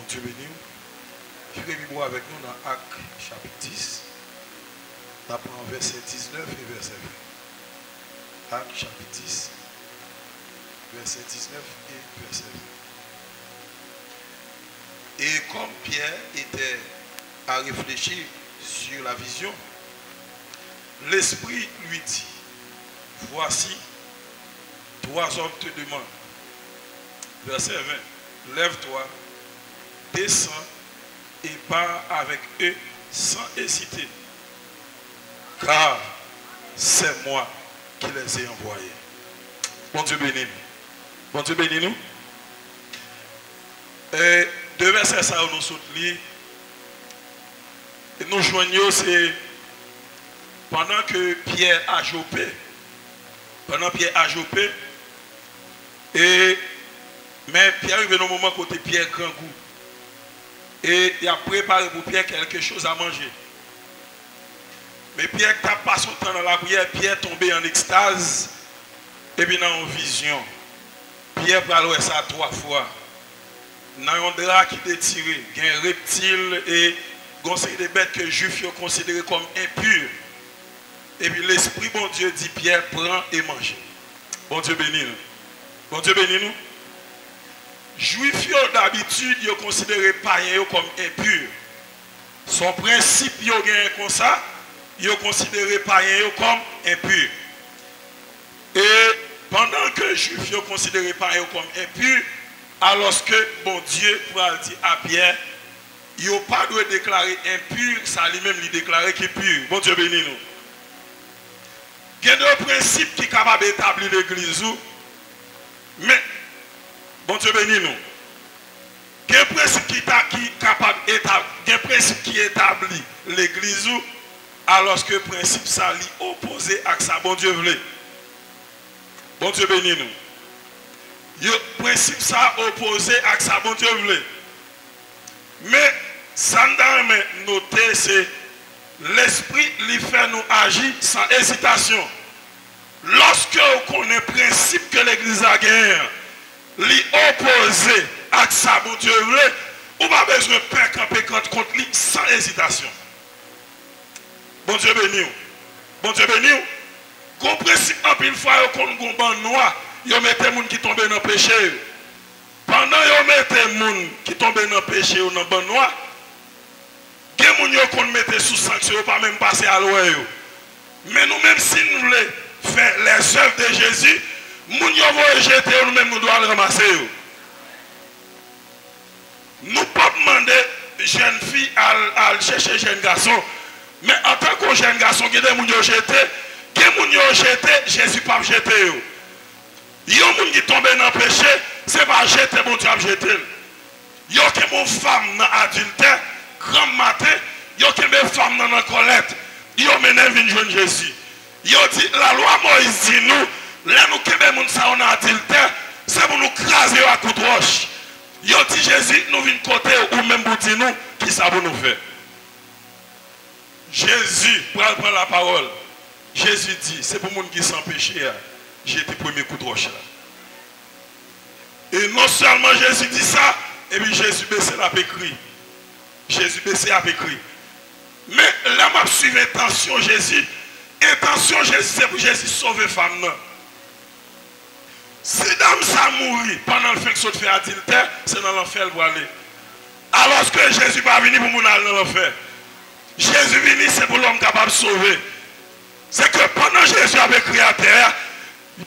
Dieu béni. Suivez-moi avec nous dans Actes chapitre 10. Nous apprenons verset 19 et verset 20. Actes chapitre 10, verset 19 et verset 20. Et comme Pierre était à réfléchir sur la vision, l'Esprit lui dit, voici, 3 hommes te demandent. Verset 20. Lève-toi, descends et pars avec eux sans hésiter. Car c'est moi qui les ai envoyés. Bon Dieu bénis nous. Bon Dieu bénis nous. Et deux versets ça nous saute et nous joignons c'est pendant que Pierre a jopé. Pendant Pierre a jopé. Mais Pierre arrive au moment côté Pierre grand goût. Et il a préparé pour Pierre quelque chose à manger. Mais Pierre n'a pas son temps dans la prière, Pierre est tombé en extase. Et puis dans une vision, Pierre parle ça 3 fois. Dans un drap qui est tiré, il y a un reptile et une série de bêtes que les Juifs ont considérées comme impures. Et puis l'Esprit, bon Dieu, dit Pierre, prends et mange. Bon Dieu bénis nous. Bon Dieu bénis nous. Juifs d'habitude, ils considèrent païens comme impurs. Son principe, ils ont comme ça, ils considèrent païens comme impurs. Et pendant que les Juifs ont considéré païens comme impurs, alors que bon Dieu pourra dire à Pierre, il n'a pas dû déclarer impur, ça lui-même lui déclarer qu'il est pur. Bon Dieu bénis nous. Il y a deux principes qui sont capables d'établir l'église. Mais, bon Dieu bénis nous. Il y a un principe qui est capable d'établir l'église alors que le principe ça lui opposé à ça. Bon Dieu voulait. Bon Dieu bénis nous. Le principe ça opposé à ça. Bon Dieu voulait. Mais, ça nous noter, c'est l'esprit lui fait nous agir sans hésitation. Lorsque on connaît le principe que l'église a gagné, lui opposé à ça, bon Dieu voulait, on n'a pas besoin de faire camper contre lui sans hésitation. Bon Dieu béni. Bon Dieu béni. Qu'on principe en pile fois qu'on a un ban noir, ils mettent les gens qui tombent dans le péché. Pendant qu'ils mettent les gens qui tombent dans le péché ou dans le ban noir, les gens qu'on mette sous sanction, pas même passer à l'ouest. Mais nous-mêmes, si nous voulons faire les œuvres de Jésus, nous vont jeter, nous-mêmes, nous devons le ramasser. Nous ne pouvons pas demander jeune fille à chercher jeune garçon. Mais en tant que jeune garçon, qui est jeté, Jésus pas jeté. Il y a des gens qui tombent dans le péché, ce n'est pas jeter, bon Dieu a jeté. Il y a des femmes dans l'adultère, grand matin, il y a des femmes dans la collecte, il y a des jeune Jésus. Il y a dit, la loi Moïse dit nous, là nous qui sommes dans l'adultère, c'est pour nous craser à coup de roche. Il y a dit Jésus, nous venons côté ou même pour dire nous, qui ça pour nous faire. Jésus prend la parole. Jésus dit, c'est pour les gens qui sont péchés. J'ai été premier coup de roche là. Et non seulement Jésus dit ça, et puis Jésus baisse la pécrie. Jésus baisse la pécrie. Mais là, je suis intention Jésus. Intention Jésus, c'est pour Jésus sauver femme. Si dame ça mourit pendant le fait que ça fait adultère, c'est dans l'enfer pour aller. Alors que Jésus pas venu pour aller dans l'enfer. Jésus venu, c'est pour l'homme capable de sauver. C'est que pendant Jésus avait écrit à terre,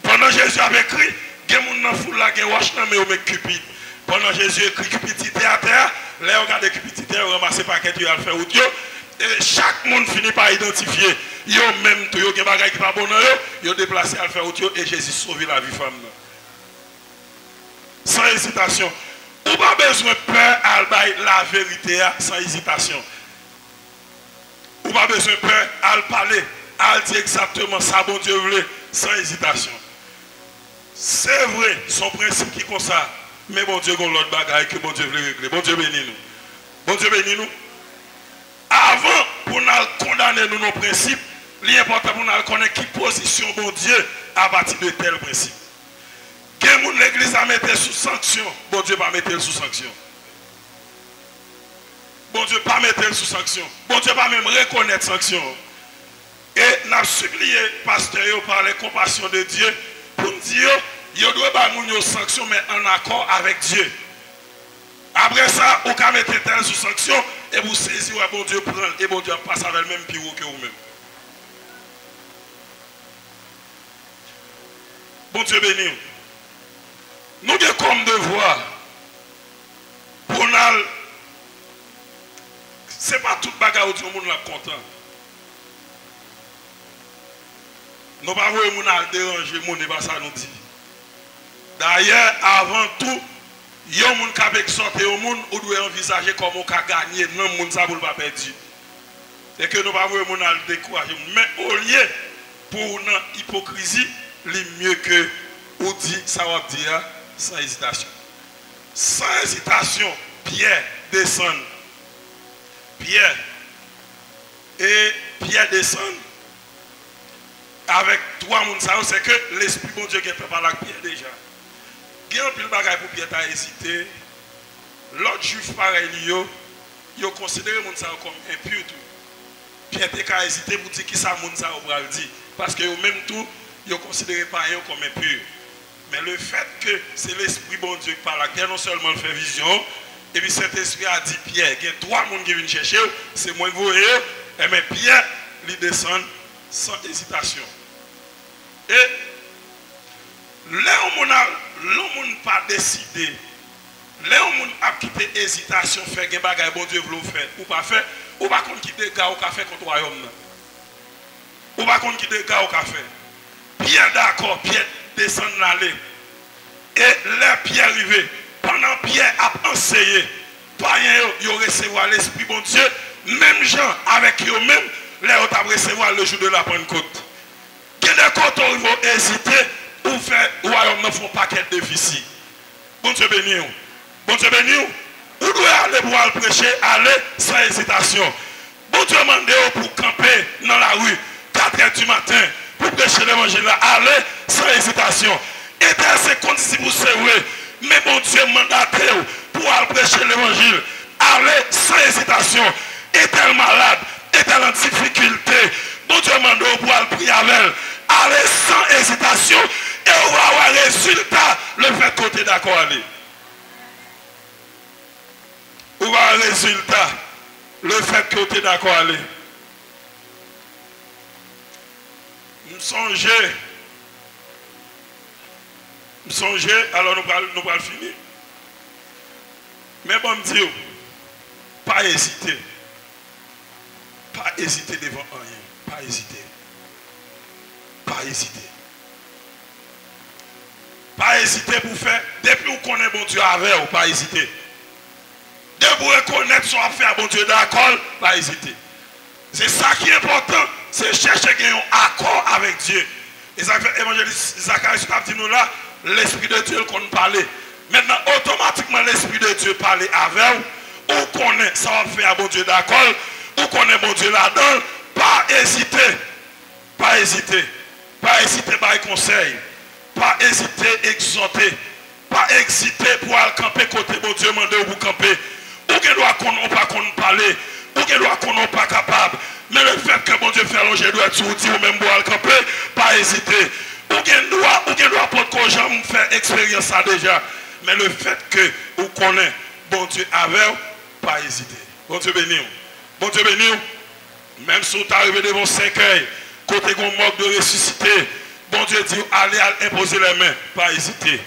pendant Jésus avait écrit, il y a des gens qui ont fait wash mais on met cupide. Pendant Jésus écrit cupidité à terre, là on regarde cupidité, on ramasse le paquet, il a fait autre. Et chaque monde finit par identifier. Ils ont même tout, ils ont des bagages qui ne sont pas bons, ils ont déplacé à faire autre et Jésus sauve la vie femme. Sans hésitation. On n'a pas besoin de peur à la vérité sans hésitation. On n'a pas besoin de peur à le parler, à le dire exactement ça, bon Dieu voulait, sans hésitation. C'est vrai, son principe qui est comme ça. Mais bon Dieu, il y a l'autre bagaille que bon Dieu voulait régler. Bon Dieu bénis nous. Bon Dieu bénis nous. Avant, pour nous condamner nos principes, l'important pour nous connaître qui position bon Dieu à partir de tel principe. L'église a mis sous sanction, bon Dieu va mettre sous sanction. bon Dieu pas mettre sous sanction. Bon Dieu pas même reconnaître sanction. Et n'a supplié pasteur par les compassions de Dieu pour nous dire il doit pas nous sanction mais en accord avec Dieu. Après ça, on peut mettre tel sous sanction et vous saisissez bon Dieu prend et bon Dieu passe avec le même pire que vous-même. Bon Dieu béni. Nous avons comme devoir pour nous. Ce n'est pas tout le bagage où tout le monde est content. Nous ne pouvons pas déranger le monde, c'est pas ça nous dit. D'ailleurs, avant tout, il y a des gens qui ont sorti au monde ou doit envisager comment on peut gagner dans le monde, ça ne va pas perdre. Et que nous ne pouvons pas décourager. Mais au lieu pour une hypocrisie, il mieux que on dit, ça va dire sans hésitation. Sans hésitation, Pierre descend. Pierre descend avec trois personnes, c'est que l'Esprit bon Dieu qui fait par la Pierre déjà. Il y a un peu de bagaille pour Pierre à hésiter. L'autre juif pareil, il a considéré les gens comme impur. Pierre a hésité pour dire qui ça va dire. Parce que même tout, il a considéré pas comme impur. Mais le fait que c'est l'Esprit bon Dieu qui parle, Pierre non seulement fait vision, et puis cet esprit a dit Pierre, il y a trois personnes qui viennent chercher, c'est moi qui vous voyez, et mais Pierre, il descend sans hésitation. Et l'homme n'a pas décidé, l'homme a quitté hésitation, fait des bagages bon Dieu veut faire, ou pas faire, ou pas qu'on quitte des gars au café contre le royaume. Ou pas qu'on quitte des gars au café. Pierre d'accord, Pierre descend l'allée. Et là, Pierre arrivé. Pendant Pierre a enseigné, il recevoir l'Esprit bon Dieu, même gens avec eux-mêmes, là, ils ont recevoir le jour de la Pentecôte. Quel est quand on va hésiter ou faire, ou alors nous font pas paquet de déficit. Bon Dieu béni. Bon Dieu béni. Vous devez aller pour aller prêcher, aller sans hésitation. Bon Dieu demande pour camper dans la rue, 4h du matin, pour prêcher l'évangile, aller sans hésitation. Et dans ces conditions, vous savez, mais bon Dieu mandaté pour aller prêcher l'évangile, aller sans hésitation. Est-elle malade? Est-elle en difficulté? Bon Dieu demande pour aller prier avec elle, aller sans hésitation. Et on va avoir résultat, le fait que tu es d'accord aller. On va avoir résultat, le fait que tu es d'accord aller. Nous songez, alors nous allons finir. Mais bon Dieu, pas hésiter. Pas hésiter devant rien. Pas hésiter. Pas hésiter. Pas hésiter pour faire. Depuis qu'on connaît bon Dieu avec ou pas hésiter. Depuis qu'on reconnaître son affaire bon Dieu d'accord, pas hésiter. C'est ça qui est important. C'est chercher un accord avec Dieu. Et ça fait évangéliste Zacharie a dit nous là, l'Esprit de Dieu qu'on parlait. Maintenant, automatiquement, l'Esprit de Dieu parle avec vous. Ou connaît, ça va faire bon Dieu d'accord. Ou connaît bon Dieu là-dedans. Pas hésiter. Pas hésiter. Pas hésiter par les conseils. Pas hésiter, exhorter. Pas hésiter pour aller camper côté bon Dieu, demander où vous camper. Ou qu'il doit qu'on n'a pas parler. Ou qu'il doit qu'on n'a pas capable. Mais le fait que bon Dieu fait longer doit être sur ou même pour aller camper, pas hésiter. Ou qu'il doit pour qu'on jamais faire expérience ça déjà. Mais le fait que vous connaissez bon Dieu avec, pas hésiter. Bon Dieu béni. Bon Dieu béni. Même si vous arrivez devant 5 heures, côté qu'on manque de ressusciter, bon Dieu dit allez imposer les mains, pas hésiter.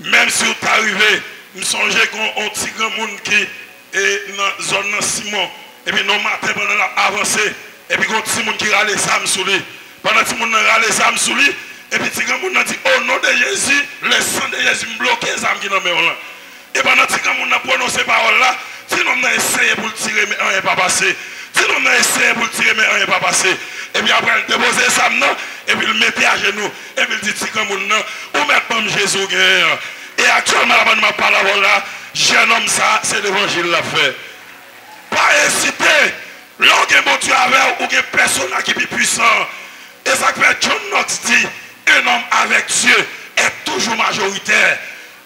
Même si vous arrivez, nous songez qu'on petit grand monde qui est dans la zone de Simon, et puis nos matins pendant l'avancée, et puis qu'on petit monde qui râle les âmes sous lui. Pendant que tout le monde râle les âmes sous lui, et puis petit grand monde dit au nom de Jésus, le sang de Jésus me bloque les âmes qui n'ont pas là. Et pendant que petit grand monde a prononcé ces paroles là, si nous avons essayé pour le tirer, mais rien n'est pas passé. Si nous avons essayé pour le tirer, mais rien n'est pas passé. Et puis après, il dépose les âmes, et puis il mettait à genoux, et puis il dit petit grand monde, ou maintenant Jésus. Et actuellement, avant de ma parole là, jeune homme ça, c'est l'évangile l'a fait. Pas hésiter. Lorsque bon Dieu avec ou une personne qui est puissant. Et ça fait John Knox dit, un homme avec Dieu est toujours majoritaire.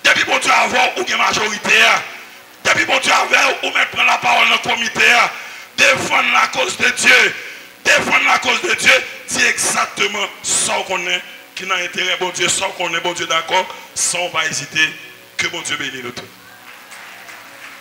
Depuis bon Dieu avoir ou une majorité, Depuis bon Dieu avait ou mettre la parole dans le comité, défendre la cause de Dieu. Défendre la cause de Dieu, c'est exactement ça qu'on est, qui n'a intérêt, bon Dieu, ça qu'on est, bon Dieu, d'accord, sans pas hésiter, que bon Dieu bénisse nous tous.